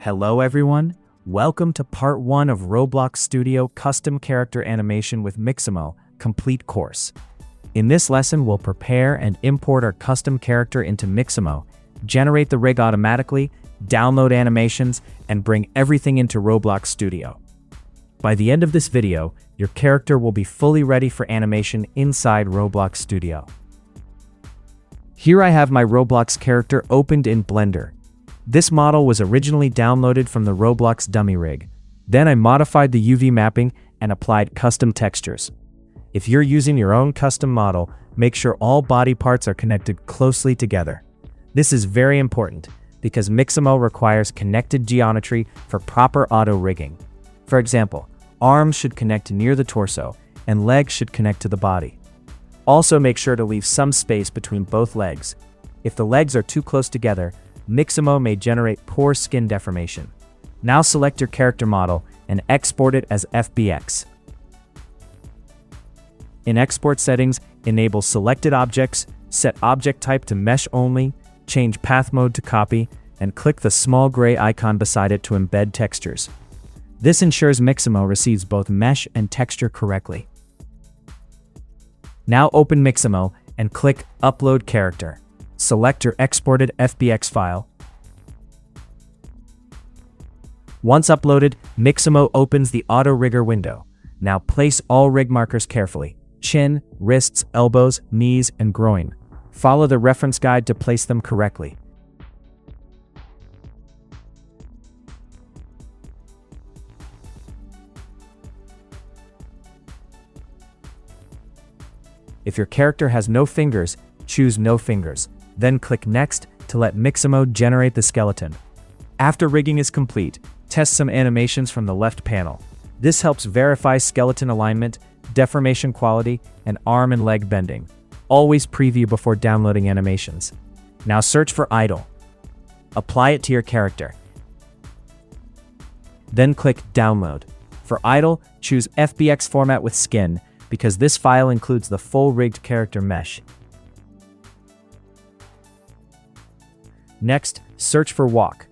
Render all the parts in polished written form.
Hello everyone, welcome to part 1 of Roblox Studio Custom Character Animation with Mixamo complete course. In this lesson, we'll prepare and import our custom character into Mixamo, generate the rig automatically, download animations, and bring everything into Roblox Studio. By the end of this video, your character will be fully ready for animation inside Roblox Studio. Here I have my Roblox character opened in Blender. This model was originally downloaded from the Roblox dummy rig. Then I modified the UV mapping and applied custom textures. If you're using your own custom model, make sure all body parts are connected closely together. This is very important because Mixamo requires connected geometry for proper auto rigging. For example, arms should connect near the torso and legs should connect to the body. Also make sure to leave some space between both legs. If the legs are too close together, Mixamo may generate poor skin deformation. Now select your character model and export it as FBX. In export settings, enable selected objects, set object type to mesh only, change path mode to copy, and click the small gray icon beside it to embed textures. This ensures Mixamo receives both mesh and texture correctly. Now open Mixamo and click Upload Character. Select your exported FBX file. Once uploaded, Mixamo opens the Auto Rigger window. Now place all rig markers carefully: chin, wrists, elbows, knees, and groin. Follow the reference guide to place them correctly. If your character has no fingers, choose No Fingers. Then click Next to let Mixamo generate the skeleton. After rigging is complete, test some animations from the left panel. This helps verify skeleton alignment, deformation quality, and arm and leg bending. Always preview before downloading animations. Now search for idle. Apply it to your character. Then click Download. For idle, choose FBX format with skin, because this file includes the full rigged character mesh. Next, search for walk.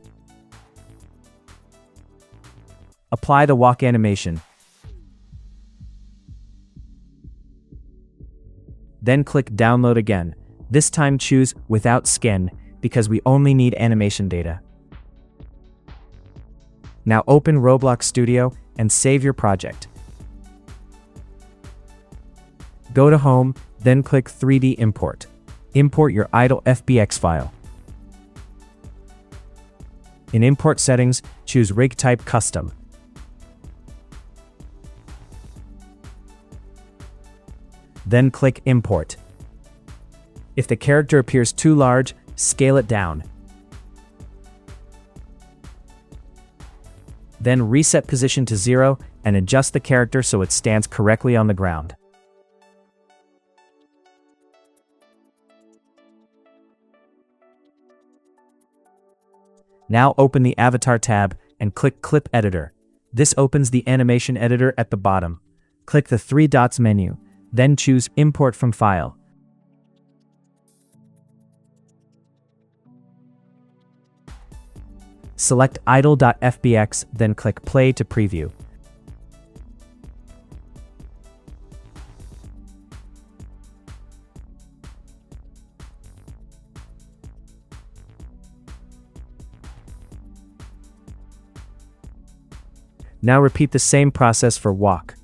Apply the walk animation. Then click Download again. This time choose Without Skin, because we only need animation data. Now open Roblox Studio and save your project. Go to Home, then click 3D Import. Import your idle FBX file. In Import Settings, choose Rig Type Custom. Then click Import. If the character appears too large, scale it down. Then reset position to 0 and adjust the character so it stands correctly on the ground. Now open the Avatar tab and click Clip Editor. This opens the animation editor at the bottom. Click the 3 dots menu, then choose Import from File. Select idle.fbx, then click Play to preview. Now repeat the same process for walk.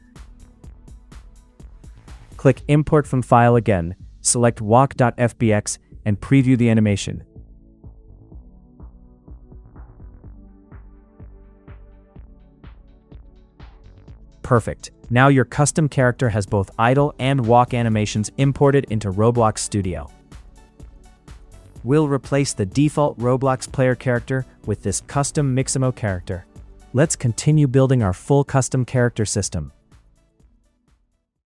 Click Import from File again, select walk.fbx, and preview the animation. Perfect. Now your custom character has both idle and walk animations imported into Roblox Studio. We'll replace the default Roblox player character with this custom Mixamo character. Let's continue building our full custom character system.